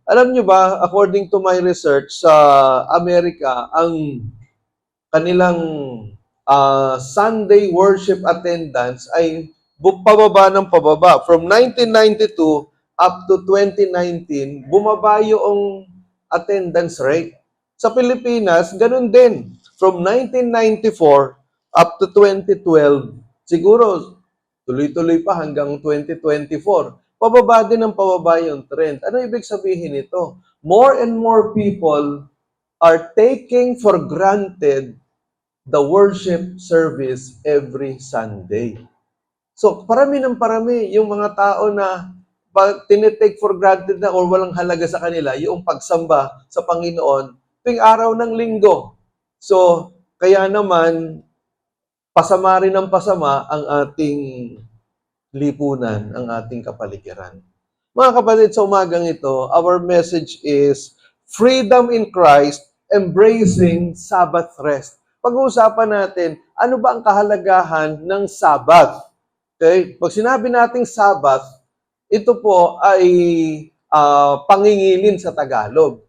Alam nyo ba, according to my research sa Amerika, ang kanilang Sunday worship attendance ay pababa ng pababa. From 1992 up to 2019, bumaba yung attendance rate. Sa Pilipinas, ganun din. From 1994 up to 2012, siguro tuloy-tuloy pa hanggang 2024, pababa din ng pababa yung trend. Ano ibig sabihin nito? More and more people are taking for granted the worship service every Sunday. So, parami ng parami yung mga tao na tinitake for granted na or walang halaga sa kanila yung pagsamba sa Panginoon tuwing araw ng linggo. So, kaya naman, pasama rin ng pasama ang ating lipunan, ang ating kapaligiran. Mga kapatid, sa umagang ito, our message is freedom in Christ, embracing Sabbath rest. Pag-uusapan natin, ano ba ang kahalagahan ng Sabbath? Okay? Pag sinabi nating Sabbath, ito po ay pangingilin sa Tagalog.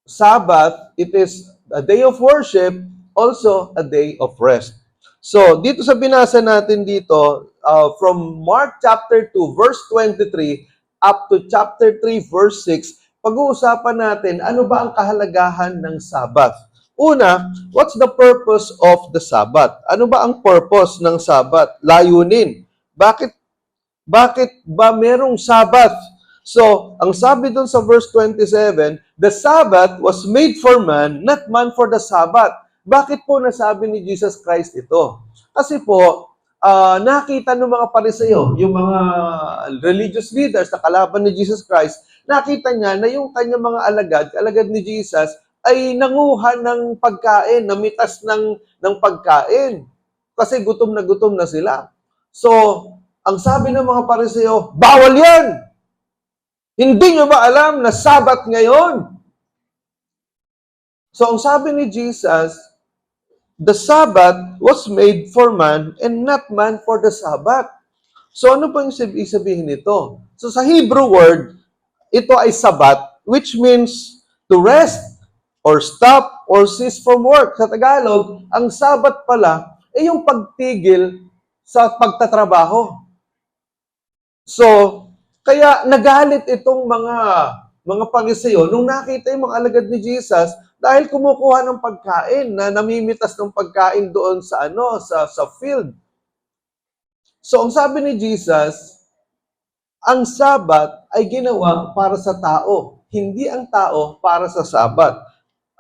Sabbath, it is a day of worship, also a day of rest. So, dito sa binasa natin dito, from Mark chapter 2, verse 23, up to chapter 3, verse 6, pag-uusapan natin, ano ba ang kahalagahan ng Sabbath? Una, what's the purpose of the Sabbath? Ano ba ang purpose ng Sabbath? Layunin. Bakit ba merong Sabbath? So, ang sabi dun sa verse 27, the Sabbath was made for man, not man for the Sabbath. Bakit po nasabi ni Jesus Christ ito? Kasi po, nakita ng mga Pariseo, yung mga religious leaders na kalaban ni Jesus Christ, nakita niya na yung kanyang mga alagad ni Jesus, ay nanguha ng pagkain, namitas ng pagkain. Kasi gutom na sila. So, ang sabi ng mga Pariseo, bawal yan! Hindi nyo ba alam na Sabat ngayon? So, ang sabi ni Jesus, the Sabbath was made for man and not man for the Sabbath. So, ano pa yung sabihin nito? So, sa Hebrew word, ito ay Sabat, which means to rest or stop or cease from work. Sa Tagalog, ang Sabat pala ay yung pagtigil sa pagtatrabaho. So, kaya nagalit itong mga Pariseo nung nakita yung mga alagad ni Jesus dahil kumukuha ng pagkain na namimitas ng pagkain doon sa sa field. So, ang sabi ni Jesus, ang Sabat ay ginawa para sa tao, hindi ang tao para sa Sabat.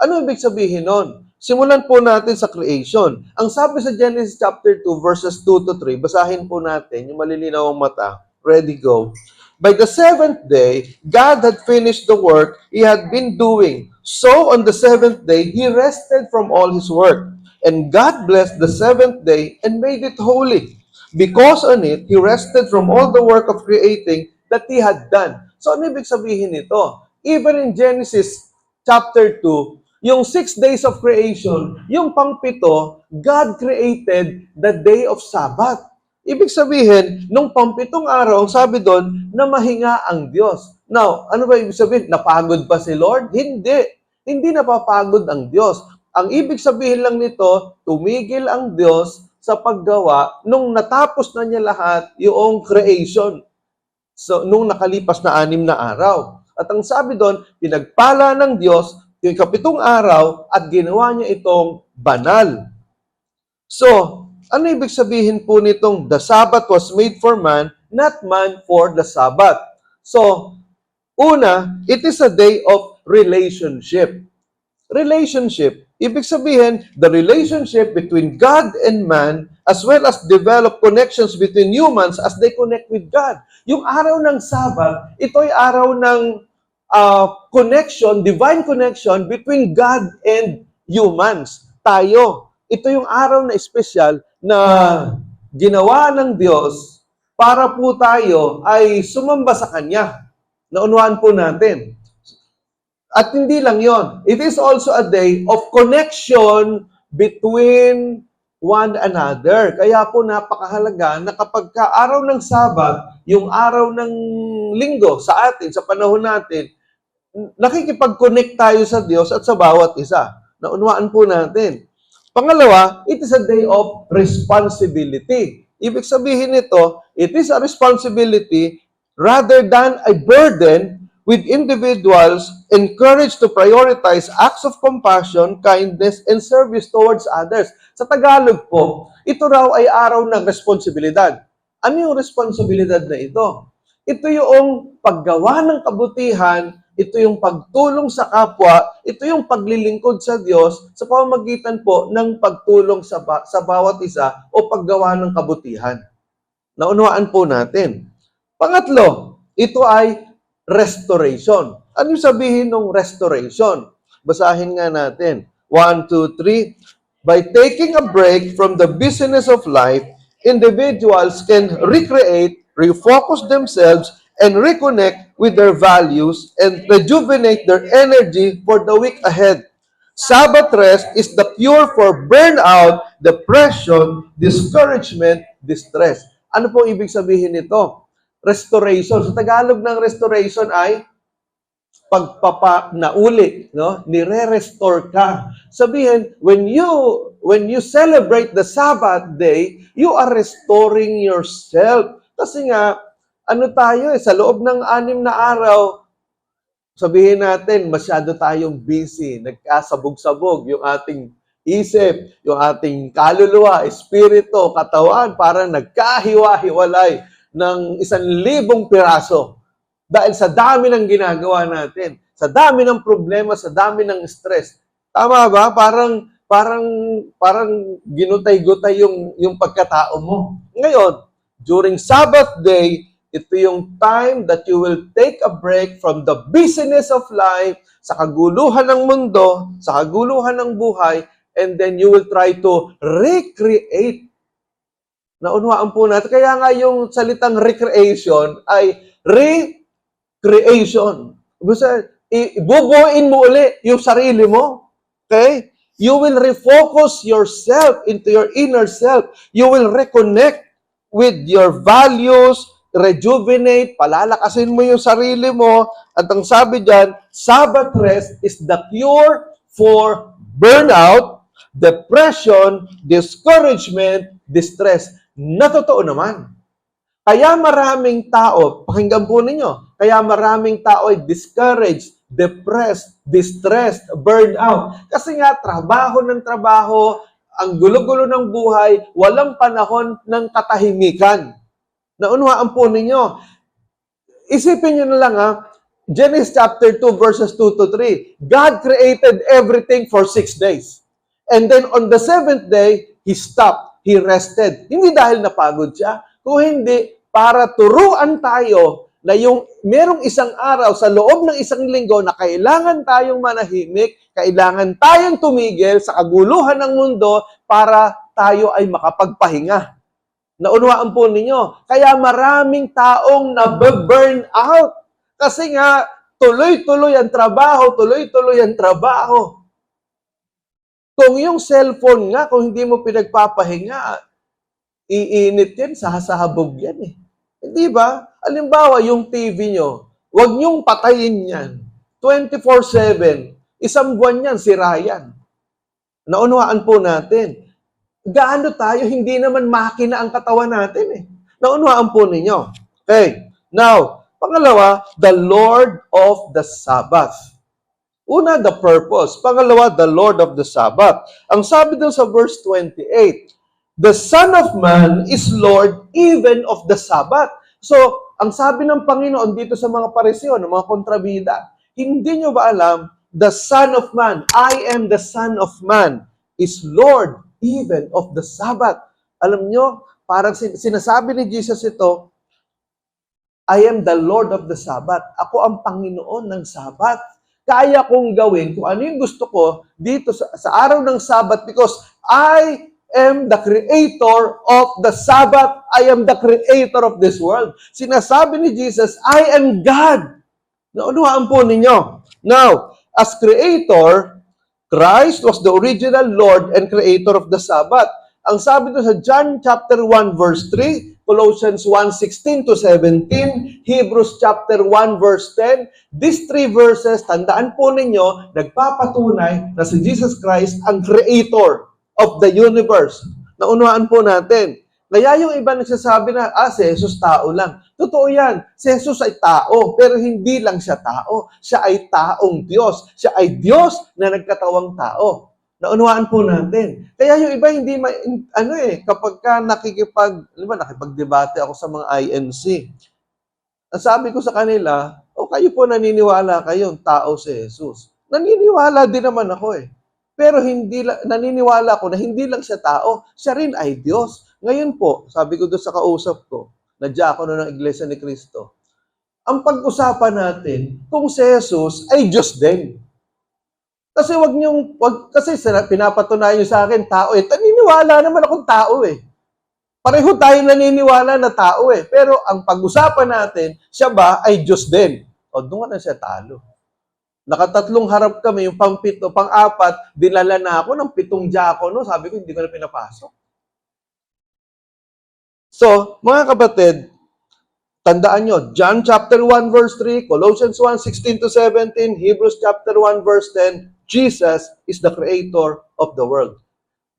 Ano ibig sabihin nun? Simulan po natin sa creation. Ang sabi sa Genesis chapter 2, verses 2 to 3, basahin po natin yung malilinaw ang mata. Ready, go. By the seventh day, God had finished the work He had been doing. So on the seventh day, He rested from all His work. And God blessed the seventh day and made it holy. Because on it, He rested from all the work of creating that He had done. So ano ibig sabihin nito? Even in Genesis chapter 2, yung 6 days of creation, yung pangpito, God created the day of Sabbath. Ibig sabihin, nung pampitong araw, sabi doon, na mahinga ang Diyos. Now, ano ba ibig sabihin? Napagod ba si Lord? Hindi. Hindi napapagod ang Diyos. Ang ibig sabihin lang nito, tumigil ang Diyos sa paggawa nung natapos na niya lahat yung creation. So, nung nakalipas na 6 na araw. At ang sabi doon, pinagpala ng Diyos yung 7 araw at ginawa niya itong banal. So, ano ibig sabihin po nitong the Sabbath was made for man, not man for the Sabbath? So, una, it is a day of relationship. Relationship. Ibig sabihin, the relationship between God and man as well as develop connections between humans as they connect with God. Yung araw ng Sabbath, ito ay araw ng connection, divine connection between God and humans. Tayo. Ito yung araw na espesyal na ginawa ng Diyos para po tayo ay sumamba sa Kanya. Naunawaan po natin. At hindi lang yon. It is also a day of connection between one another. Kaya po napakahalaga na kapag araw ng Sabat, yung araw ng linggo sa atin, sa panahon natin, nakikipag-connect tayo sa Diyos at sa bawat isa. Naunawaan po natin. Pangalawa, it is a day of responsibility. Ibig sabihin nito, it is a responsibility rather than a burden with individuals encouraged to prioritize acts of compassion, kindness, and service towards others. Sa Tagalog po, ito raw ay araw ng responsibilidad. Ano yung responsibilidad na ito? Ito yung paggawa ng kabutihan, ito yung pagtulong sa kapwa, ito yung paglilingkod sa Diyos sa pamamagitan po ng pagtulong sa bawat isa o paggawa ng kabutihan. Naunawaan po natin. Pangatlo, ito ay restoration. Ano yung sabihin ng restoration? Basahin nga natin. 1, 2, 3. By taking a break from the busyness of life, individuals can recreate, refocus themselves, and reconnect with their values and rejuvenate their energy for the week ahead. Sabbath rest is the cure for burnout, depression, discouragement, distress. Ano po ibig sabihin nito? Restoration. Sa Tagalog ng restoration ay pagpapanauli, no? Nire-restore ka. Sabihin, when you celebrate the Sabbath day, you are restoring yourself. Kasi nga, ano tayo sa loob ng 6 na araw, sabihin natin, masyado tayong busy, nagkasabog-sabog yung ating isip, yung ating kaluluwa, espiritu, katawan, parang nagkahiwa-hiwalay ng 1,000 piraso. Dahil sa dami ng ginagawa natin, sa dami ng problema, sa dami ng stress. Tama ba? Parang ginutay-gutay yung pagkatao mo. Ngayon, during Sabbath day, ito yung time that you will take a break from the busyness of life, sa kaguluhan ng mundo, sa kaguluhan ng buhay, and then you will try to recreate. Naunawaan po natin. Kaya nga yung salitang recreation ay recreation. Bubuuin mo uli yung sarili mo. Okay? You will refocus yourself into your inner self. You will reconnect with your values, rejuvenate, palalakasin mo yung sarili mo. At ang sabi dyan, Sabbath rest is the cure for burnout, depression, discouragement, distress. Na totoo naman. Kaya maraming tao, pakinggan po ninyo, kaya maraming tao ay discouraged, depressed, distressed, burned out. Kasi nga, trabaho ng trabaho, ang gulo-gulo ng buhay, walang panahon ng katahimikan. Naunawaan po ninyo. Isipin nyo na lang Genesis chapter 2 verses 2 to 3. God created everything for 6 days. And then on the 7th day, He stopped. He rested. Hindi dahil napagod siya, kung hindi para turuan tayo na yung merong isang araw sa loob ng isang linggo na kailangan tayong manahimik, kailangan tayong tumigil sa kaguluhan ng mundo para tayo ay makapagpahinga. Naunawaan po ninyo. Kaya maraming taong nabe-burn out. Kasi nga, tuloy-tuloy ang trabaho, tuloy-tuloy ang trabaho. Kung yung cellphone nga, kung hindi mo pinagpapahinga, iinit yan, sahabog yan eh. Hindi ba? Halimbawa, yung TV nyo, huwag nyong patayin yan. 24/7. Isang buwan yan, sira yan. Naunawaan po natin. Gaano tayo, hindi naman makina ang katawan natin eh. Naunawaan po ninyo. Okay. Now, pangalawa, the Lord of the Sabbath. Una, the purpose. Pangalawa, the Lord of the Sabbath. Ang sabi doon sa verse 28, the Son of Man is Lord even of the Sabbath. So, ang sabi ng Panginoon dito sa mga pariseo, ng mga kontrabida, hindi nyo ba alam, the Son of Man, I am the Son of Man, is Lord even of the Sabbath. Alam nyo, parang sinasabi ni Jesus ito, I am the Lord of the Sabbath. Ako ang Panginoon ng Sabbath. Kaya kong gawin kung ano yung gusto ko dito sa araw ng Sabbath because I am the creator of the Sabbath. I am the creator of this world. Sinasabi ni Jesus, I am God. Naunuhaan po ninyo. Now, as creator, Christ was the original Lord and creator of the Sabbath. Ang sabi doon sa John chapter 1 verse 3, Colossians 1:16 to 17, Hebrews chapter 1 verse 10, these three verses, tandaan po ninyo, nagpapatunay na si Jesus Christ ang creator of the universe. Naunawaan po natin. Kaya yung iba nagsasabi na, si Jesus tao lang. Totoo yan. Si Jesus ay tao, pero hindi lang siya tao. Siya ay taong Diyos. Siya ay Diyos na nagkatawang tao. Naunawaan po natin. Kaya yung iba hindi, kapag ka nakipagdebate ako sa mga INC, ang sabi ko sa kanila, kayo po naniniwala kayong tao si Jesus. Naniniwala din naman ako Pero naniniwala ko na hindi lang siya tao, siya rin ay Diyos. Ngayon po, sabi ko doon sa kausap ko, nadya ako ng Iglesia ni Cristo, ang pag-usapan natin kung si Jesus ay Diyos din. Kasi kasi pinapatunayan niyo sa akin, tao naniniwala naman akong tao Pareho tayo naniniwala na tao Pero ang pag-usapan natin, siya ba ay Diyos din? Doon na siya talo. Nakatatlong harap kami, yung pang-pito, pang-apat, dinala na ako ng 7 diakono. Sabi ko, hindi ko na pinapasok. So, mga kapatid, tandaan nyo, John chapter 1 verse 3, Colossians 1:16 to 17, Hebrews chapter 1 verse 10, Jesus is the creator of the world.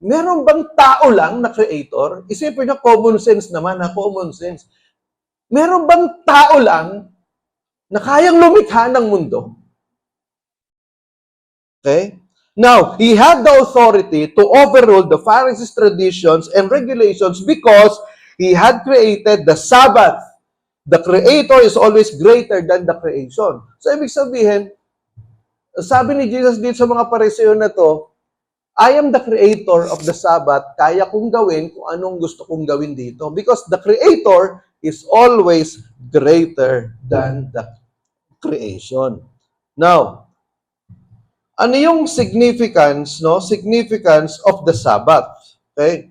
Meron bang tao lang na creator? Isipin nyo, common sense naman, common sense. Meron bang tao lang na kayang lumikha ng mundo? Okay? Now, he had the authority to overrule the Pharisees' traditions and regulations because he had created the Sabbath. The Creator is always greater than the creation. So, ibig sabihin, sabi ni Jesus dito sa mga Pariseo na to, I am the creator of the Sabbath. Kaya kong gawin kung anong gusto kong gawin dito. Because the Creator is always greater than the creation. Now, ano yung significance, Significance of the Sabbath. Okay?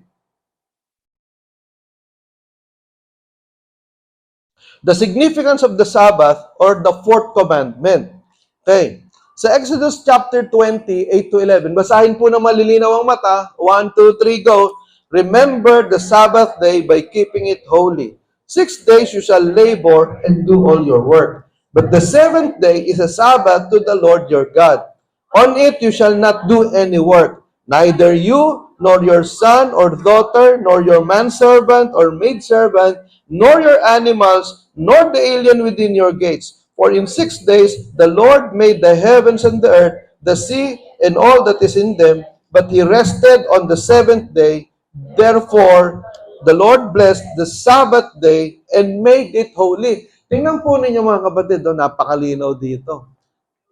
The significance of the Sabbath or the fourth commandment. Okay. Sa Exodus chapter 20, 8 to 11, basahin po na malilinaw ang mata. 1, 2, 3, go. Remember the Sabbath day by keeping it holy. 6 days you shall labor and do all your work. But the 7th day is a Sabbath to the Lord your God. On it you shall not do any work, neither you, nor your son or daughter, nor your manservant or maidservant, nor your animals, nor the alien within your gates. For in 6 days the Lord made the heavens and the earth, the sea, and all that is in them, but he rested on the 7th day. Therefore, the Lord blessed the Sabbath day and made it holy. Tingnan po ninyo mga kapatid, napakalinaw dito.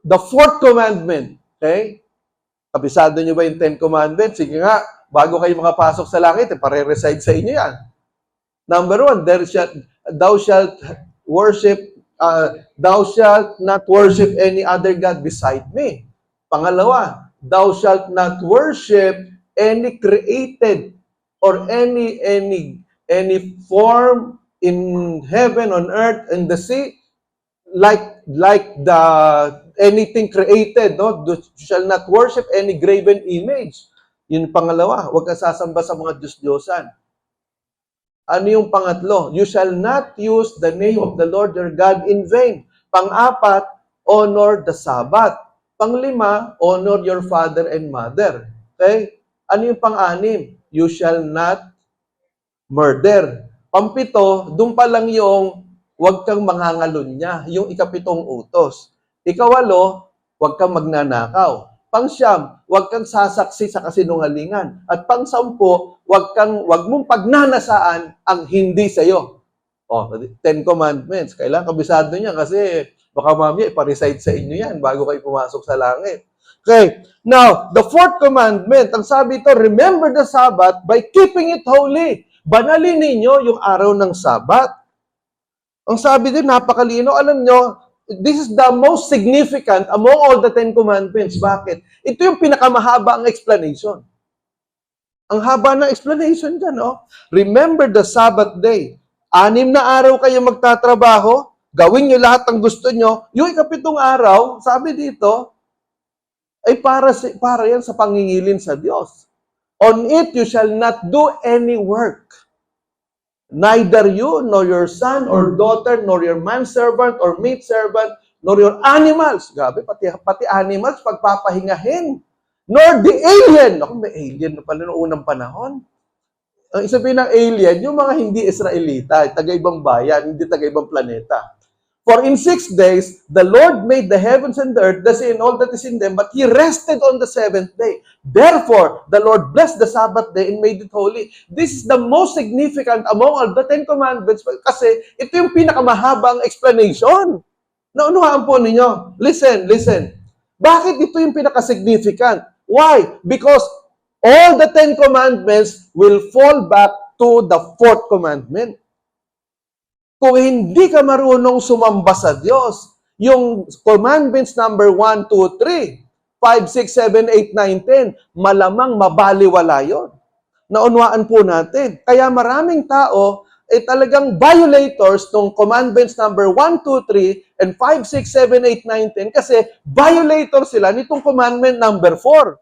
The fourth commandment, okay? Kabisado nyo ba yung 10 commandments? Sige nga, bago kayo makapasok sa langit, pare-reside sa inyo yan. Number 1, thou shalt not worship any other God beside me. Pangalawa, thou shalt not worship any created or any form in heaven, on earth, and the sea, like the anything created, You shall not worship any graven image. Yun pangalawa, huwag ka sasamba sa mga Diyos-Diyosan. Ano yung pangatlo? You shall not use the name of the Lord your God in vain. Pang-apat, honor the Sabbath. Pang-lima, honor your father and mother. Okay? Ano yung pang-anim? You shall not murder. Pang-pito, doon pa lang yung huwag kang mangangalunya, yung ikapitong utos. Ikawalo, huwag kang magnanakaw. Pang-siyam, huwag kang sasaksi sa kasinungalingan. At pang-sampu, huwag mong pagnanasaan ang hindi sa'yo. 10 commandments. Kailangan kabisado niya kasi baka mamaya iparecite sa inyo yan bago kayo pumasok sa langit. Okay. Now, the fourth commandment, ang sabi ito, remember the Sabbath by keeping it holy. Banalin ninyo yung araw ng Sabbath. Ang sabi din, napakalino. Alam nyo, this is the most significant among all the 10 commandments. Bakit? Ito yung pinakamahaba ang explanation. Ang haba ng explanation dyan, Remember the Sabbath day. 6 na araw kayo magtatrabaho, gawin nyo lahat ng gusto nyo. Yung ikapitong araw, sabi dito, ay para yan sa pangingilin sa Diyos. On it you shall not do any work. Neither you, nor your son or daughter, nor your manservant or maidservant, nor your animals. Grabe, pati animals, pagpapahingahin. Nor the alien. Ako, may alien na pala noong unang panahon. Ang isabihin ng alien, yung mga hindi Israelita, taga-ibang bayan, hindi taga-ibang planeta. For in 6 days, the Lord made the heavens and the earth, the sea and all that is in them, but He rested on the 7th day. Therefore, the Lord blessed the Sabbath day and made it holy. This is the most significant among all the 10 commandments kasi ito yung pinakamahabang explanation. Naunuhaan po ninyo. Listen. Bakit ito yung pinaka-significant? Why? Because all the 10 commandments will fall back to the 4th commandment. Kung hindi ka marunong sumamba sa Diyos, yung commandments number 1, 2, 3, 5, 6, 7, 8, 9, 10, malamang mabaliwala yun. Naunwaan po natin. Kaya maraming tao ay talagang violators ng commandments number 1, 2, 3, and 5, 6, 7, 8, 9, 10 kasi violator sila nitong commandment number 4.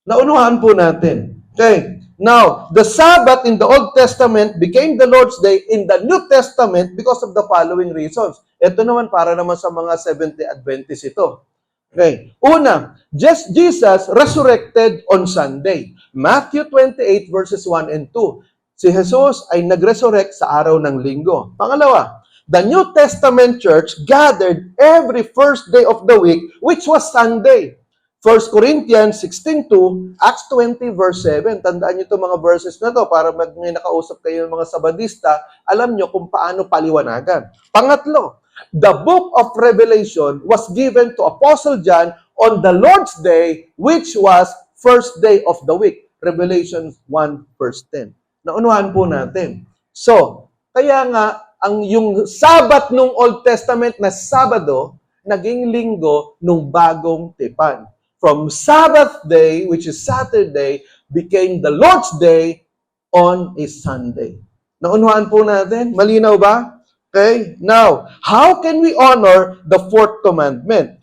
Naunwaan po natin. Okay. Now, the Sabbath in the Old Testament became the Lord's Day in the New Testament because of the following reasons. Ito naman para naman sa mga Seventh-day Adventists ito. Okay. Una, Jesus resurrected on Sunday. Matthew 28 verses 1 and 2. Si Jesus ay nag-resurrect sa araw ng linggo. Pangalawa, the New Testament church gathered every first day of the week, which was Sunday. 1 Corinthians 16:2, Acts 20 verse 7. Tandaan niyo itong mga verses na to para may nakausap kayo ng mga Sabadista, alam niyo kung paano paliwanagan. Pangatlo, the book of Revelation was given to Apostle John on the Lord's Day, which was first day of the week. Revelation 1 verse 10. Naunuhan po natin. So, kaya nga, yung Sabat nung Old Testament na Sabado, naging linggo nung bagong tipan. From Sabbath day, which is Saturday, became the Lord's Day on a Sunday. Naunawaan po natin? Malinaw ba? Okay? Now, how can we honor the 4th commandment?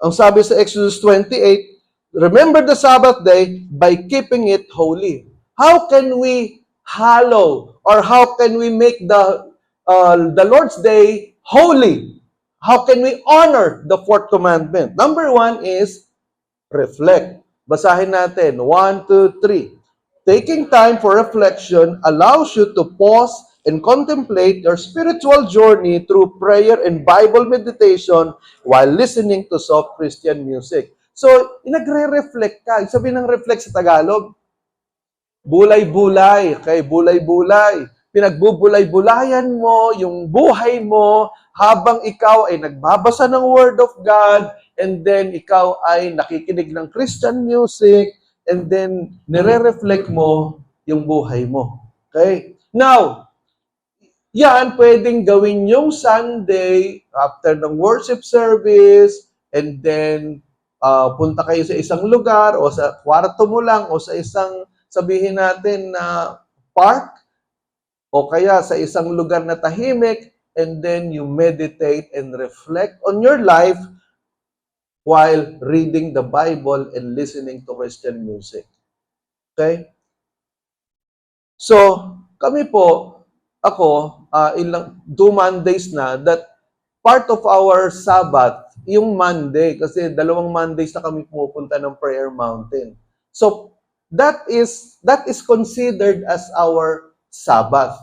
Ang sabi sa Exodus 28, remember the Sabbath day by keeping it holy. How can we hallow or how can we make the Lord's Day holy? How can we honor the 4th commandment? Number 1 is reflect. Basahin natin. 1, 2, 3. Taking time for reflection allows you to pause and contemplate your spiritual journey through prayer and Bible meditation while listening to soft Christian music. So, nagre-reflect ka. Sabi ng reflect sa Tagalog, bulay-bulay. Okay, bulay-bulay. Pinagbubulay-bulayan mo yung buhay mo habang ikaw ay nagbabasa ng Word of God, and then ikaw ay nakikinig ng Christian music, and then nire-reflect mo yung buhay mo. Okay? Now, yan pwedeng gawin yung Sunday after ng worship service, and then punta kayo sa isang lugar o sa kwarto mo lang o sa isang, sabihin natin na park, o kaya sa isang lugar na tahimik, and then you meditate and reflect on your life while reading the Bible and listening to Christian music. Okay? So, kami po, ako, 2 Mondays na, that part of our Sabbath, yung Monday, kasi 2 Mondays na kami pumupunta ng Prayer Mountain. So, that is considered as our Sabbath.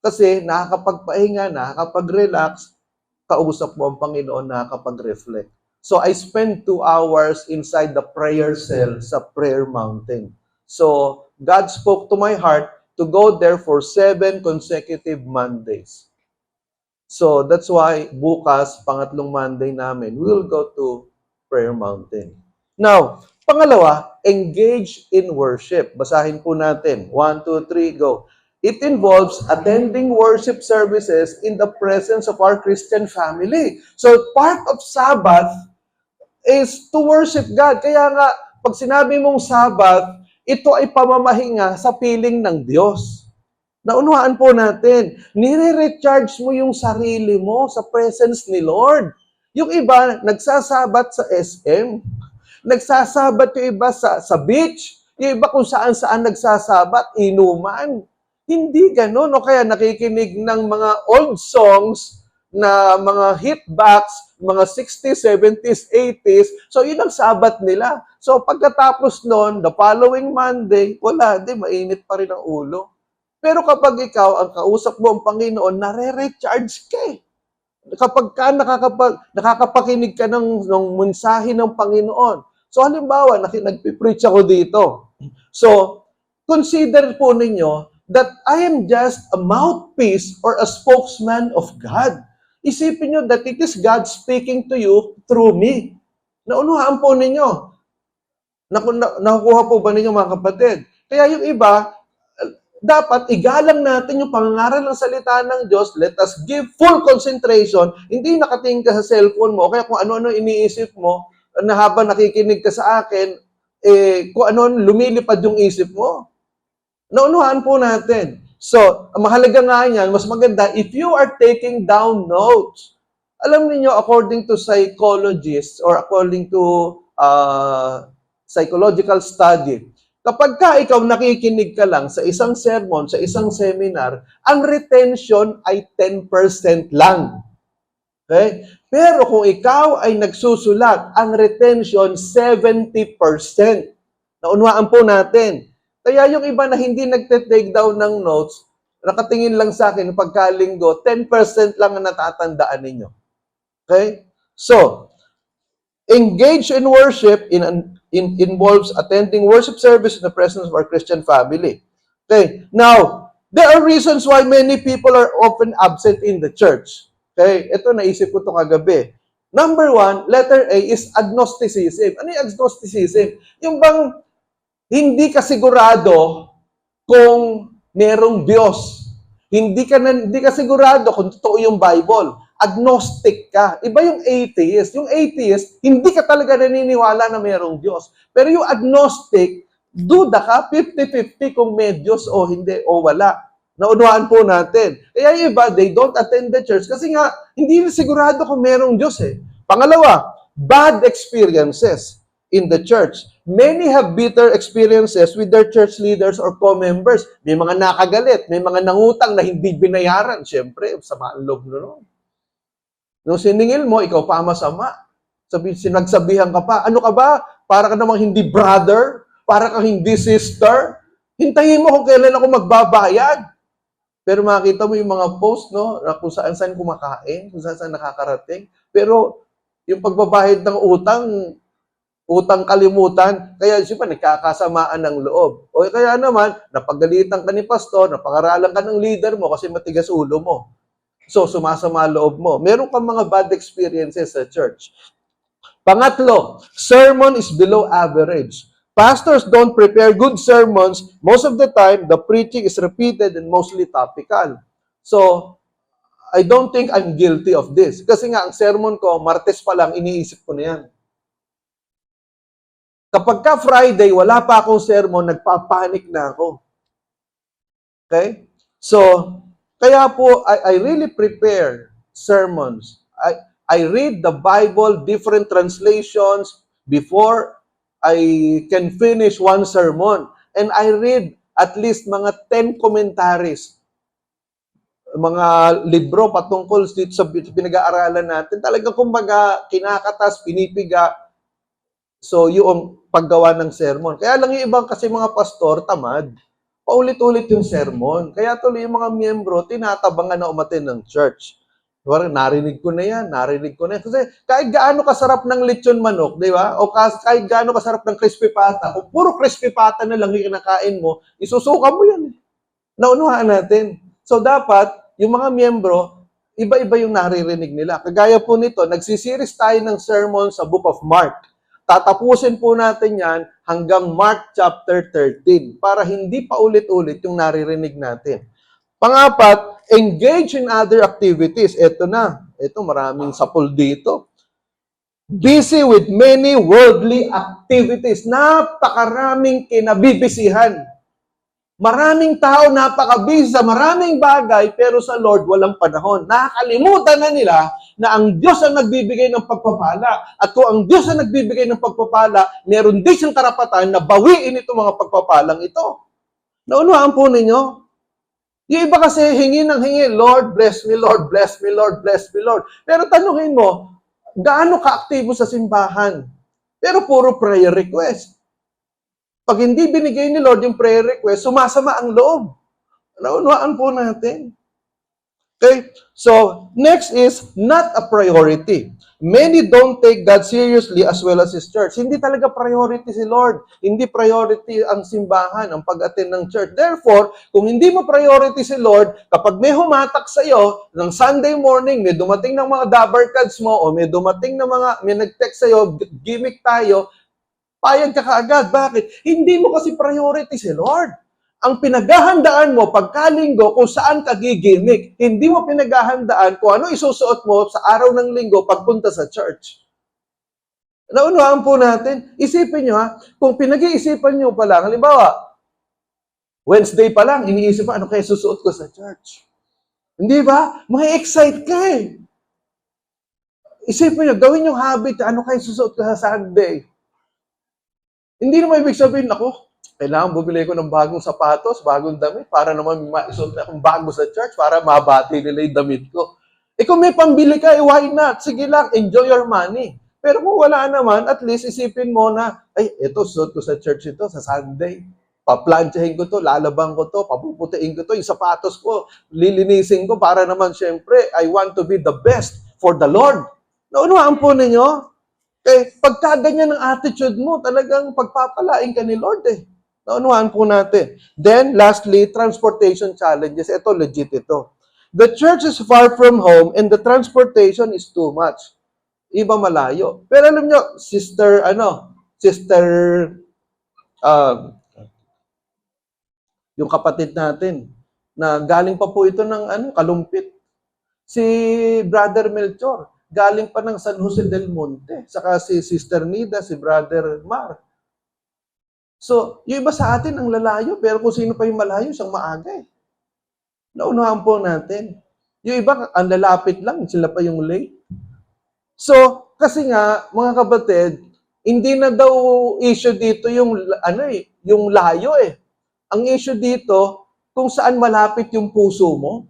Kasi nakakapagpahinga, nakakapag-relax, kausap mo ang Panginoon, nakakapag-reflect. So, I spent 2 hours inside the prayer cell sa Prayer Mountain. So, God spoke to my heart to go there for 7 consecutive Mondays. So, that's why bukas, pangatlong Monday namin, we will go to Prayer Mountain. Now, pangalawa, engage in worship. Basahin po natin. 1, 2, 3, go. It involves attending worship services in the presence of our Christian family. So, part of Sabbath is to worship God. Kaya nga, pag sinabi mong Sabbath, ito ay pamamahinga sa piling ng Diyos. Naunawaan po natin, nire-recharge mo yung sarili mo sa presence ni Lord. Yung iba, nagsasabat sa SM. Nagsasabat yung iba sa beach. Yung iba kung saan-saan nagsasabat, inuman. Hindi ganun. O kaya nakikinig ng mga old songs na mga hitbacks, mga 60s, 70s, 80s. So, yun ang sabat nila. So, pagkatapos nun, the following Monday, wala, di, mainit pa rin ang ulo. Pero kapag ikaw, ang kausap mo ang Panginoon, nare-recharge ka eh. Kapag ka nakakapakinig ka ng mensahe ng Panginoon. So, halimbawa, nagpipreach ako dito. So, consider po ninyo that I am just a mouthpiece or a spokesman of God. Isipin nyo that it is God speaking to you through me. Naunuhaan po ninyo. Nakukuha po ba ninyo mga kapatid? Kaya yung iba, dapat igalang natin yung pangangaral ng salita ng Diyos. Let us give full concentration. Hindi nakatingin ka sa cellphone mo, o kaya kung ano-ano iniisip mo, na habang nakikinig ka sa akin, kung ano lumilipad yung isip mo. Naunuhaan po natin. So, ang mahalaga nga yan, mas maganda, if you are taking down notes, alam niyo according to psychologists or according to psychological study, kapag ka ikaw nakikinig ka lang sa isang sermon, sa isang seminar, ang retention ay 10% lang. Okay? Pero kung ikaw ay nagsusulat, ang retention 70%. Naunawaan po natin. Kaya yung iba na hindi nagte-take down ng notes, nakatingin lang sa akin pagkalinggo, 10% lang ang natatandaan ninyo. Okay? So, engage in worship involves attending worship service in the presence of our Christian family. Okay? Now, there are reasons why many people are often absent in the church. Okay? Ito, naisip ko ito kagabi. Number 1, letter A is agnosticism. Ano yung agnosticism? Yung bang hindi ka sigurado kung merong Diyos. Hindi ka sigurado kung totoo yung Bible. Agnostic ka. Iba yung atheist. Yung atheist, hindi ka talaga naniniwala na merong Diyos. Pero yung agnostic, duda ka, 50-50 kung may Diyos o hindi o wala. Naunawaan po natin. Kaya yung iba, they don't attend the church kasi nga, hindi sigurado kung merong Diyos eh. Pangalawa, bad experiences in the church. Many have bitter experiences with their church leaders or co-members. May mga nakagalit, may mga nangutang na hindi binayaran. Siyempre, sama ang loob nun. Nung siningil mo, ikaw pa masama. Sinagsabihan ka pa, ano ka ba? Para ka namang hindi brother? Para ka hindi sister? Hintayin mo kung kailan ako magbabayad. Pero makita mo yung mga post, no? Kung saan-saan kumakain, kung saan-saan nakakarating. Pero yung pagbabayad ng utang kalimutan, kaya siyempre nagkakasamaan ng loob. O kaya naman, napagalitan ka ni pastor, napangaralan ka ng leader mo kasi matigas ulo mo. So, sumasama loob mo. Meron kang mga bad experiences sa church. Pangatlo, sermon is below average. Pastors don't prepare good sermons. Most of the time, the preaching is repeated and mostly topical. So, I don't think I'm guilty of this. Kasi nga, ang sermon ko, Martes pa lang, iniisip ko na yan. Kapag ka Friday, wala pa akong sermon, nagpapanik na ako. Okay? So, kaya po, I really prepare sermons. I read the Bible, different translations, before I can finish one sermon. And I read at least mga 10 commentaries. Mga libro patungkol dito sa pinag-aaralan natin. Talagang kumbaga, kinakatas, pinipiga. So, yung paggawa ng sermon. Kaya lang yung ibang kasi mga pastor, tamad. Paulit-ulit yung sermon. Kaya tuloy yung mga miyembro, tinatabangan na umattend ng church. Parang narinig ko na yan. Kasi kahit gaano kasarap ng lechon manok, di ba? O kahit gaano kasarap ng crispy pata, kung puro crispy pata na lang yung kinakain mo, isusuka mo yan. Naunuhaan natin. So, dapat, yung mga miyembro, iba-iba yung naririnig nila. Kagaya po nito, nagsisiris tayo ng sermon sa Book of Mark. Tatapusin po natin yan hanggang Mark chapter 13 para hindi pa ulit-ulit yung naririnig natin. Pangapat, engage in other activities. Ito na. Ito, maraming sapul dito. Busy with many worldly activities. Napakaraming kinabibisihan. Maraming tao napaka-busy sa maraming bagay, pero sa Lord walang panahon. Nakakalimutan na nila na ang Diyos ang nagbibigay ng pagpapala. At kung ang Diyos ang nagbibigay ng pagpapala, meron din siyang karapatan na bawiin itong mga pagpapalang ito. Naunawaan po ninyo? Yung iba kasi hingi ng hingi, Lord, bless me, Lord, bless me, Lord, bless me, Lord. Pero tanungin mo, gaano ka-aktibo sa simbahan? Pero puro prayer request. Pag hindi binigay ni Lord yung prayer request, sumasama ang loob. Naunawaan po natin. Okay? So, next is not a priority. Many don't take God seriously as well as His church. Hindi talaga priority si Lord. Hindi priority ang simbahan, ang pag-attend ng church. Therefore, kung hindi mo priority si Lord, kapag may humatak sa iyo ng Sunday morning, may dumating ng mga dabber cards mo, o may dumating ng may nag-text sa iyo, gimmick tayo, payag ka kaagad. Bakit? Hindi mo kasi priority si Lord. Ang pinaghahandaan mo pagkalinggo kung saan ka gigimik. Hindi mo pinaghahandaan kung ano isusuot mo sa araw ng linggo pagpunta sa church. Naunawaan po natin. Isipin nyo ha, kung pinag-iisipan nyo pa lang, halimbawa, Wednesday pa lang, iniisip pa, ano kaya susuot ko sa church? Hindi ba? May-excite ka eh. Isipin nyo, gawin yung habit, ano kaya susuot ko sa Sunday? Hindi naman ibig sabihin, ako, kailangan bumili ko ng bagong sapatos, bagong damit, para naman maisuot na akong bago sa church, para mabati nila yung damit ko. Eh kung may pambili ka, why not? Sige lang, enjoy your money. Pero kung wala naman, at least isipin mo na, ay, ito, suot ko sa church ito, sa Sunday. Paplantsahin ko to, lalabang ko to, papuputiin ko to, yung sapatos ko, lilinisin ko, para naman, syempre, I want to be the best for the Lord. Naunawaan po ninyo? Eh, pagka ganyan ang attitude mo, talagang pagpapalain ka ni Lord eh. Naunawaan po natin. Then, lastly, transportation challenges. Ito, legit ito. The church is far from home and the transportation is too much. Iba malayo. Pero alam nyo, yung kapatid natin, na galing pa po ito ng Kalumpit. Si Brother Melchor, galing pa ng San Jose del Monte. Saka si Sister Nida, si Brother Mar. So, yung iba sa atin ang lalayo, pero kung sino pa yung malayo, siyang maaga eh. Naunahan po natin. Yung iba, ang lalapit lang, sila pa yung late. So, kasi nga, mga kapatid, hindi na daw issue dito yung, yung layo eh. Ang issue dito, kung saan malapit yung puso mo.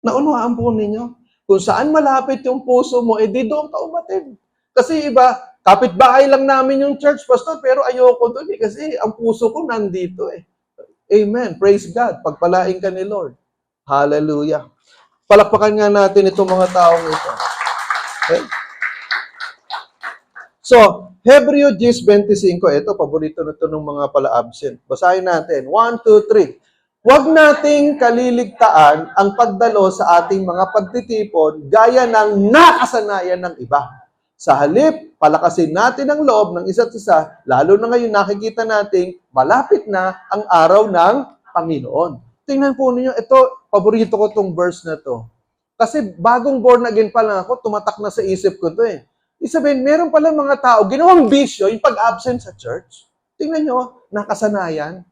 Naunahan po ninyo. Kung saan malapit yung puso mo, di doon ka umatid. Kasi iba, kapitbahay lang namin yung church, pastor, pero ayoko doon eh, kasi ang puso ko nandito eh. Amen. Praise God. Pagpalain ka ni Lord. Hallelujah. Palakpakan nga natin itong mga taong ito. Okay? So, Hebreo 10:25, ito, paborito na ito ng mga pala-absent. Basahin natin. 1, 2, 3. Huwag nating kaliligtaan ang pagdalo sa ating mga pagtitipon gaya ng nakasanayan ng iba. Sa halip, palakasin natin ang loob ng isa't isa, lalo na ngayon nakikita nating malapit na ang araw ng Panginoon. Tingnan po ninyo, ito, paborito ko tong verse na to. Kasi bagong born again pa lang ako, tumatak na sa isip ko to eh. Isabihin, meron pala mga tao, ginawang bisyo yung pag-absent sa church. Tingnan nyo, nakasanayan,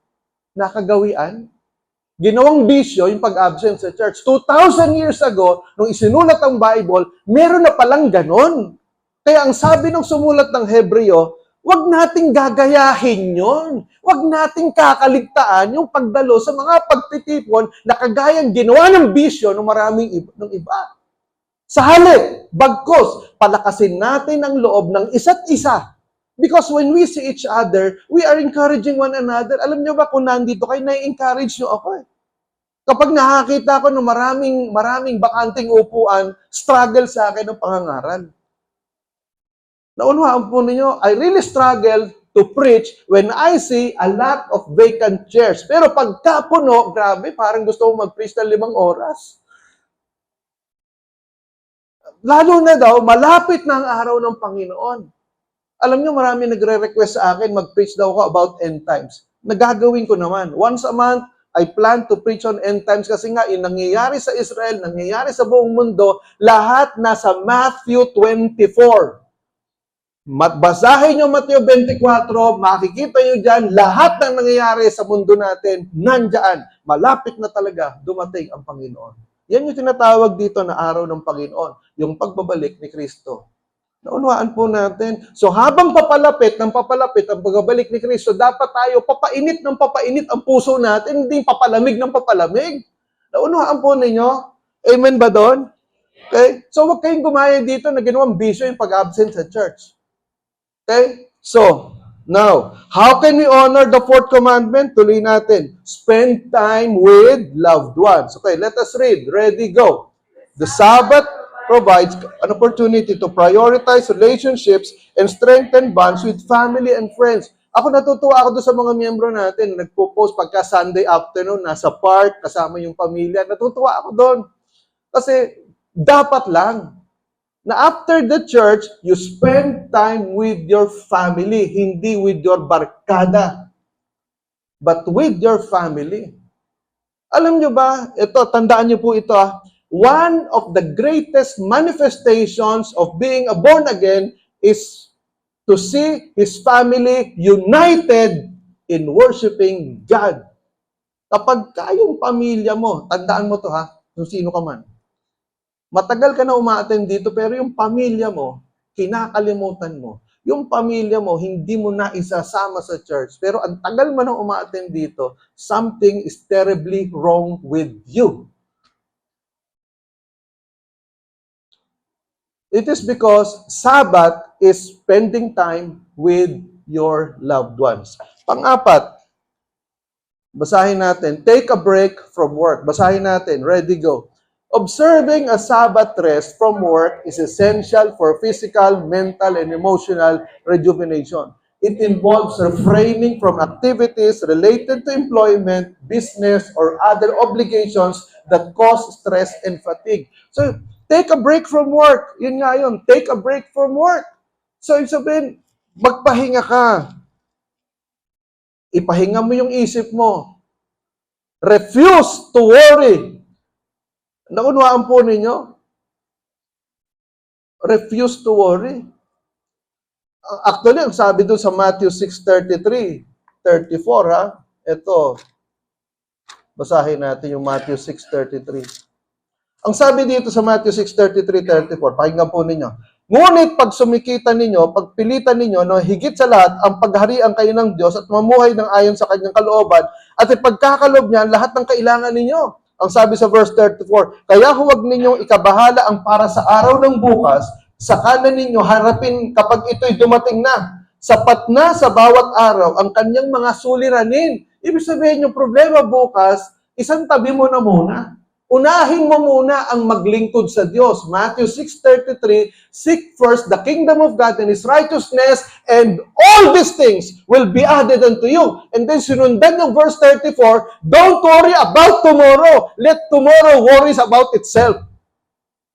nakagawian, ginawang bisyo yung pag-absent sa church. 2,000 years ago, nung isinulat ang Bible, meron na palang ganon. Kaya ang sabi ng sumulat ng Hebreo, huwag nating gagayahin yon. Huwag nating kakaligtaan yung pagdalo sa mga pagtitipon na kagayang ginawa ng bisyo ng maraming iba. Sa halip, bagkos, palakasin natin ang loob ng isa't isa. Because when we see each other, we are encouraging one another. Alam nyo ba kung nandito kayo, na-encourage nyo ako eh. Kapag nakakita ko ng maraming bakanting upuan, struggle sa akin ang pangangaral. Naunawaan po ninyo, I really struggle to preach when I see a lot of vacant chairs. Pero pagka puno, grabe, parang gusto kong mag-preach ng 5 oras. Lalo na daw, malapit na ang araw ng Panginoon. Alam niyo, marami nagre-request sa akin, mag-preach daw ako about end times. Nagagawin ko naman. Once a month, I plan to preach on end times kasi nga, yung nangyayari sa Israel, nangyayari sa buong mundo, lahat nasa Matthew 24. Basahin nyo Mateo 24, makikita nyo dyan, lahat ng nangyayari sa mundo natin, nandyan, malapit na talaga dumating ang Panginoon. Yan yung tinatawag dito na araw ng Panginoon, yung pagbabalik ni Kristo. Naunawaan po natin. So habang papalapit ang pagbabalik ni Kristo, dapat tayo papainit ng papainit ang puso natin, hindi papalamig ng papalamig. Naunawaan po ninyo? Amen ba doon? Okay? So huwag kayong gumaya dito na ginawang bisyo yung pag-absent sa church. Okay? So, now, how can we honor the fourth commandment? Tuloy natin. Spend time with loved ones. Okay, let us read. Ready, go. The Sabbath provides an opportunity to prioritize relationships and strengthen bonds with family and friends. Ako natutuwa ako doon sa mga miyembro natin. Nagpo-post pagka Sunday afternoon, nasa park, kasama yung pamilya. Natutuwa ako doon. Kasi dapat lang na after the church, you spend time with your family, hindi with your barkada, but with your family. Alam nyo ba, ito, tandaan nyo po ito, one of the greatest manifestations of being a born again is to see his family united in worshiping God. Kapag kayong pamilya mo, tandaan mo to kung sino ka man, matagal ka na umaattend dito, pero yung pamilya mo, kinakalimutan mo. Yung pamilya mo, hindi mo na isasama sa church. Pero ang tagal mo na umaattend dito, something is terribly wrong with you. It is because Sabbath is spending time with your loved ones. Pang-apat, basahin natin, take a break from work. Basahin natin, ready, go. Observing a Sabbath rest from work is essential for physical, mental, and emotional rejuvenation. It involves refraining from activities related to employment, business, or other obligations that cause stress and fatigue. So, take a break from work. Yun nga yun, take a break from work. So, ibig sabihin, magpahinga ka. Ipahinga mo yung isip mo. Refuse to worry. Naunawaan po ninyo? Refuse to worry. Actually, ang sabi doon sa Matthew 6:33, 34, ito. Basahin natin yung Matthew 6:33. Ang sabi dito sa Matthew 6:33, 34, pakinggan po ninyo. Ngunit pag sumikita ninyo, pagpilitan ninyo, no, higit sa lahat, ang pagharian kayo ng Diyos at mamuhay ng ayon sa kanyang kalooban, at ipagkakalob niyan lahat ng kailangan ninyo. Ang sabi sa verse 34, kaya huwag ninyong ikabahala ang para sa araw ng bukas, sa kanan ninyo harapin kapag ito'y dumating na. Sapat na sa bawat araw ang kanyang mga suliranin. Ibig sabihin yung problema bukas, isang tabi mo na muna. Unahin mo muna ang maglingkod sa Diyos. Matthew 6:33, seek first the kingdom of God and His righteousness, and all these things will be added unto you. And then sinundan ng verse 34, don't worry about tomorrow. Let tomorrow worries about itself.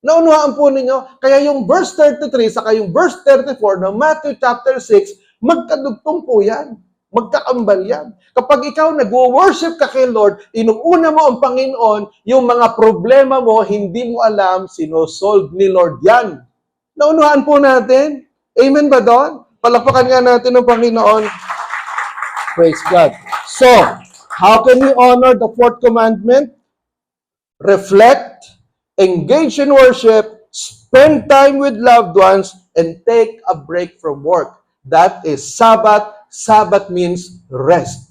Naunawaan po ninyo? Kaya yung verse 33 saka yung verse 34 ng Matthew chapter 6, magkadugtong po yan. Magkakambal yan. Kapag ikaw nag-worship ka kay Lord, inuuna mo ang Panginoon, yung mga problema mo, hindi mo alam, sinosolve ni Lord yan. Naunuhan po natin? Amen ba doon? Palakpakan nga natin ng Panginoon. Praise God. So, how can we honor the fourth commandment? Reflect, engage in worship, spend time with loved ones, and take a break from work. That is Sabbath. Sabbath means rest.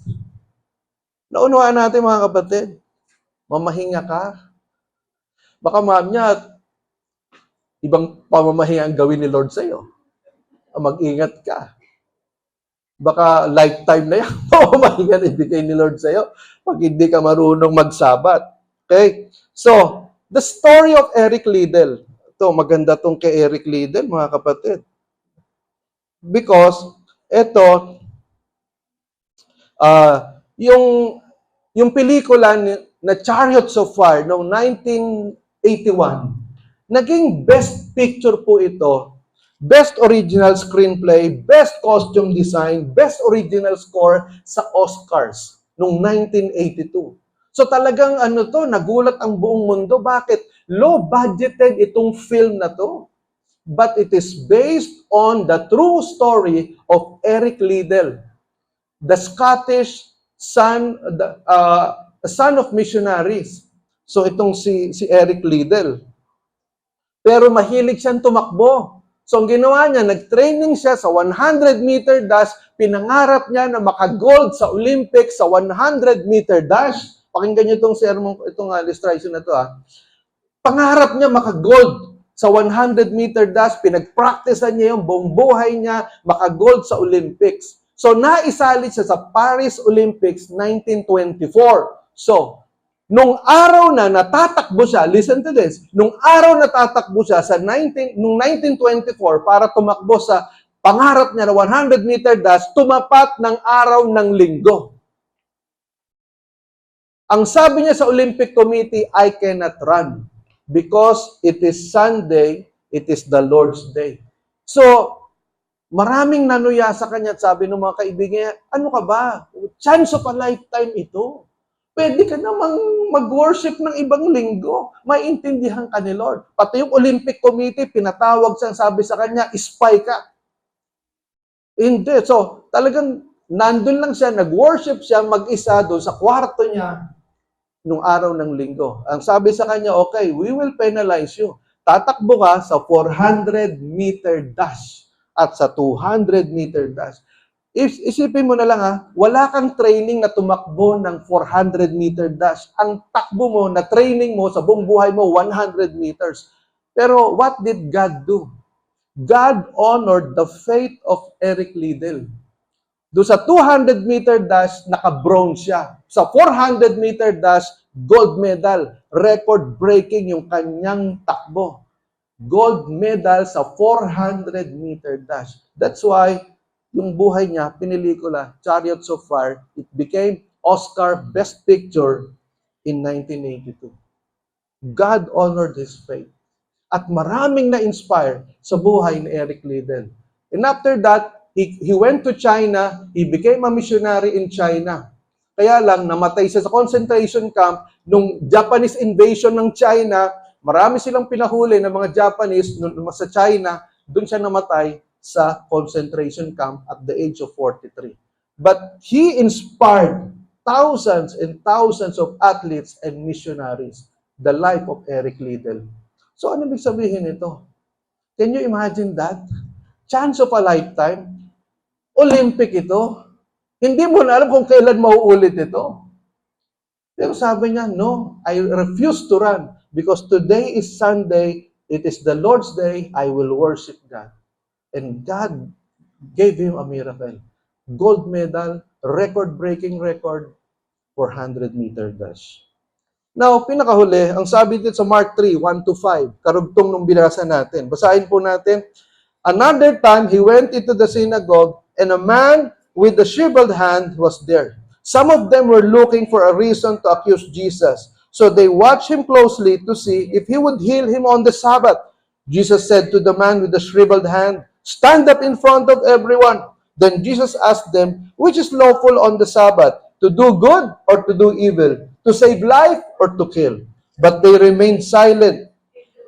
Naunawaan natin mga kapatid, mamahinga ka. Baka mamaya, ibang pamamahinga ang gawin ni Lord sa iyo. Mag-ingat ka. Baka lifetime na yan, pamamahinga na ibigay ni Lord sa iyo pag hindi ka marunong mag-Sabbath. Okay? So, the story of Eric Liddell. Ito, maganda tong kay Eric Liddell, mga kapatid. Because, ito, yung pelikula na Chariots of Fire noong 1981, naging best picture po ito, best original screenplay, best costume design, best original score sa Oscars noong 1982. So talagang nagulat ang buong mundo. Bakit? Low budgeted itong film na to. But it is based on the true story of Eric Liddell, the Scottish son of missionaries. So itong si Eric Liddell. Pero mahilig siyang tumakbo. So ang ginawa niya, nag-training siya sa 100-meter dash, pinangarap niya na maka-gold sa Olympics sa 100-meter dash. Pakinggan niyo itong sermon, itong illustration na ito. Pangarap niya maka-gold sa 100-meter dash, pinag-practicean niya yung buong buhay niya, maka-gold sa Olympics. So naisali siya sa Paris Olympics 1924. So, nung araw na natatakbo siya, listen to this, nung araw na tatakbo siya nung 1924 para tumakbo sa pangarap niya na 100-meter dash, tumapat ng araw ng linggo. Ang sabi niya sa Olympic Committee, I cannot run because it is Sunday, it is the Lord's Day. So, maraming nanuya sa kanya at sabi ng mga kaibigan, ano ka ba? Chance of a lifetime ito. Pwede ka namang mag-worship ng ibang linggo. Maintindihan ka ni Lord. Pati yung Olympic Committee, pinatawag siyang sabi sa kanya, spy ka. Hindi. So, talagang nandun lang siya, nag-worship siya mag-isa doon sa kwarto niya nung araw ng linggo. Ang sabi sa kanya, okay, we will penalize you. Tatakbo ka sa 400-meter dash at sa 200-meter dash. Isipin mo na lang wala kang training na tumakbo ng 400-meter dash. Ang takbo mo, na training mo sa buong buhay mo, 100 meters. Pero what did God do? God honored the faith of Eric Liddell. Doon sa 200-meter dash, naka-bronze siya. Sa 400-meter dash, gold medal. Record-breaking yung kanyang takbo. Gold medal sa 400-meter dash. That's why yung buhay niya, pinilikula, Chariots of Fire, it became Oscar Best Picture in 1982. God honored his faith. At maraming na-inspire sa buhay ni Eric Liddell. And after that, he went to China, he became a missionary in China. Kaya lang, namatay siya sa concentration camp nung Japanese invasion ng China. Marami silang pinahuli ng mga Japanese sa China, doon siya namatay sa concentration camp at the age of 43. But he inspired thousands and thousands of athletes and missionaries. The life of Eric Liddell. So ano ibig sabihin ito? Can you imagine that? Chance of a lifetime. Olympic ito. Hindi mo na alam kung kailan mauulit ito. Pero sabi niya, no, I refuse to run because today is Sunday, it is the Lord's day, I will worship God. And God gave him a miracle. Gold medal, record-breaking record, 400-meter dash. Now, pinakahuli, ang sabi dito sa Mark 3, 1-5, karugtong nung binasa natin. Basahin po natin. Another time, he went into the synagogue, and a man with a shriveled hand was there. Some of them were looking for a reason to accuse Jesus. So they watched him closely to see if he would heal him on the Sabbath. Jesus said to the man with the shriveled hand, stand up in front of everyone. Then Jesus asked them, which is lawful on the Sabbath, to do good or to do evil, to save life or to kill? But they remained silent.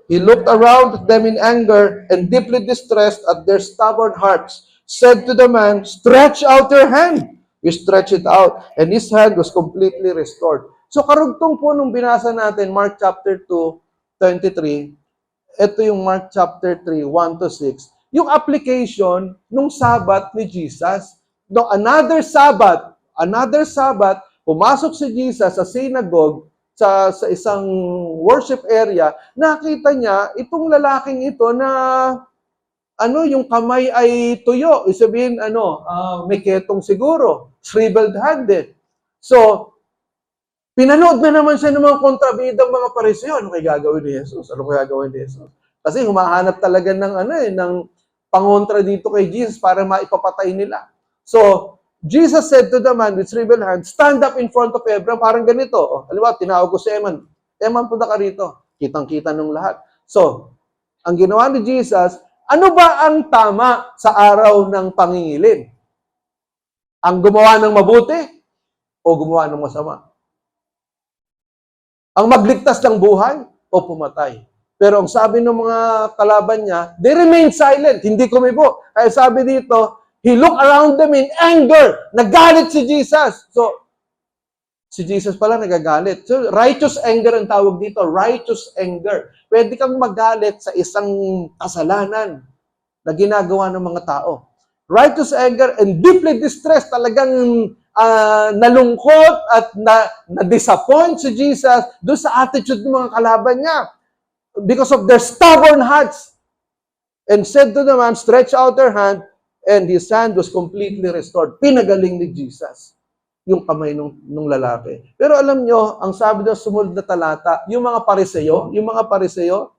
He looked around at them in anger and deeply distressed at their stubborn hearts, said to the man, stretch out your hand. He stretched it out, and his hand was completely restored. So karugtong po nung binasa natin, Mark chapter 2, 23, ito yung Mark chapter 3, 1-6, yung application nung Sabbath ni Jesus. No, another Sabbath, pumasok si Jesus sa synagogue, sa isang worship area, nakita niya itong lalaking ito na yung kamay ay tuyo. Isabihin, may ketong siguro, shriveled handed. So, pinanood na naman siya ng mga kontrabidang mga Pariseo. Ano kaya gagawin ni Jesus? Kasi humahanap talaga ng pangontra dito kay Jesus para maipapatay nila. So, Jesus said to the man with shriveled hand, stand up in front of everyone. Parang ganito. Halimbawa, tinawag ko si Eman. Eman, punta ka rito. Kitang-kita ng lahat. So, ang ginawa ni Jesus, ano ba ang tama sa araw ng pangingilin? Ang gumawa ng mabuti o gumawa ng masama? Ang magligtas ng buhay o pumatay? Pero ang sabi ng mga kalaban niya, they remained silent, hindi kumibo. Kaya sabi dito, he looked around them in anger. Nagalit si Jesus. So, Si Jesus pala nagagalit. So, righteous anger ang tawag dito. Righteous anger. Pwede kang magalit sa isang kasalanan na ginagawa ng mga tao. Righteous anger and deeply distressed. Talagang nalungkot at na-disappoint si Jesus doon sa attitude ng mga kalaban niya because of their stubborn hearts. And said to the man, stretch out your hand, and his hand was completely restored. Pinagaling ni Jesus yung kamay nung lalaki. Pero alam nyo, ang sabi ng sumunod na talata, yung mga Pariseyo,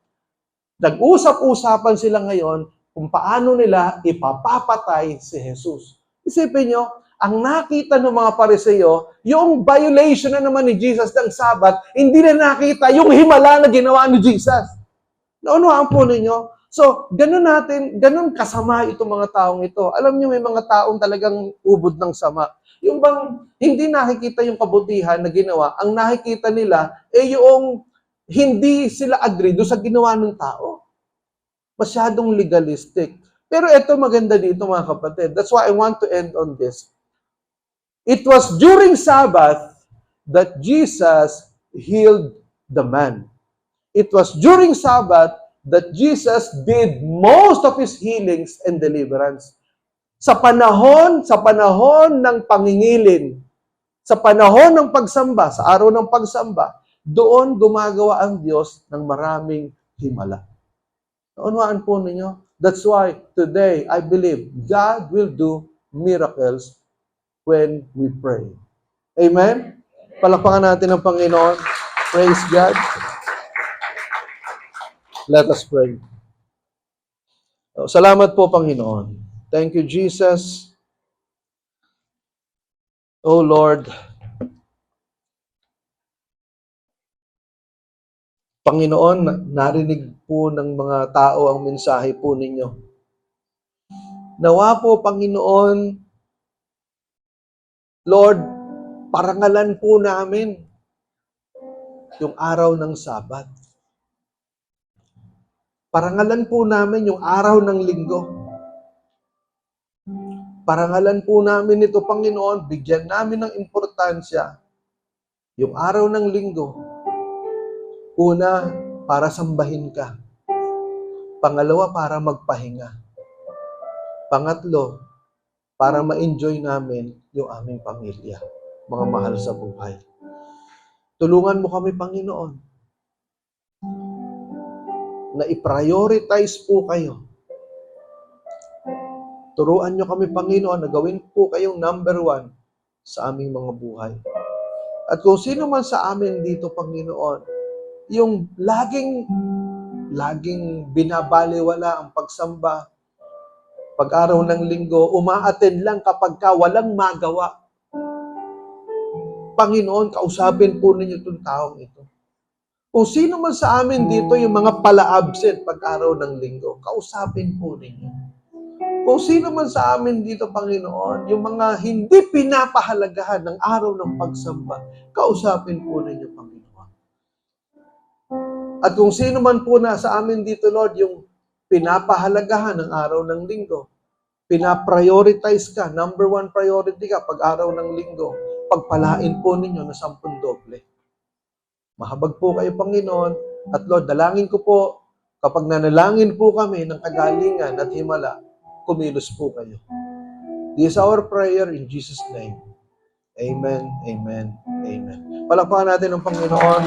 nag-usap-usapan sila ngayon kung paano nila ipapapatay si Jesus. Isipin nyo, ang nakita ng mga Pariseyo, yung violation na naman ni Jesus ng Sabat, hindi na nakita yung himala na ginawa ni Jesus. Naunawaan po ninyo? So, ganun kasama itong mga taong ito. Alam nyo, may mga taong talagang ubod ng sama. Yung bang hindi nakikita yung kabutihan na ginawa, ang nakikita nila yung hindi sila agree doon sa ginawa ng tao. Masyadong legalistic. Pero ito maganda dito mga kapatid. That's why I want to end on this. It was during Sabbath that Jesus healed the man. It was during Sabbath that Jesus did most of his healings and deliverance. Sa panahon ng pangingilin, sa panahon ng pagsamba, sa araw ng pagsamba, doon gumagawa ang Diyos ng maraming himala. Naunawaan po ninyo? That's why today, I believe God will do miracles when we pray. Amen? Palakpakan natin ang Panginoon. Praise God. Let us pray. Salamat po, Panginoon. Thank you, Jesus. Oh, Lord. Panginoon, narinig po ng mga tao ang mensahe po ninyo. Nawa po, Panginoon, Lord, parangalan po namin yung araw ng Sabat. Parangalan po namin yung araw ng Linggo. Parangalan po namin ito, Panginoon, bigyan namin ng importansya yung araw ng Linggo. Una, para sambahin ka. Pangalawa, para magpahinga. Pangatlo, para ma-enjoy namin yung aming pamilya, mga mahal sa buhay. Tulungan mo kami, Panginoon, na i-prioritize po kayo. Turuan nyo kami, Panginoon, na gawin po kayong number 1 sa aming mga buhay. At kung sino man sa amin dito, Panginoon, yung laging binabaliwala ang pagsamba, pag-araw ng Linggo, umaattend lang kapag walang magawa. Panginoon, kausapin po ninyo itong taong ito. Kung sino man sa amin dito, yung mga pala-absent pag-araw ng Linggo, kausapin po ninyo. Kung sino man sa amin dito, Panginoon, yung mga hindi pinapahalagahan ng araw ng pagsamba, kausapin po ninyo, Panginoon. At kung sino man po na sa amin dito, Lord, yung pinapahalagahan ng araw ng Linggo, pinaprioritize ka, number 1 priority ka pag araw ng Linggo, pagpalain po ninyo na 10 doble. Mahabag po kayo, Panginoon, at Lord, dalangin ko po, kapag nanalangin po kami ng kagalingan at himala, kumilos po kayo. This is our prayer in Jesus' name. Amen, amen, amen. Palakpakan natin ang Panginoon.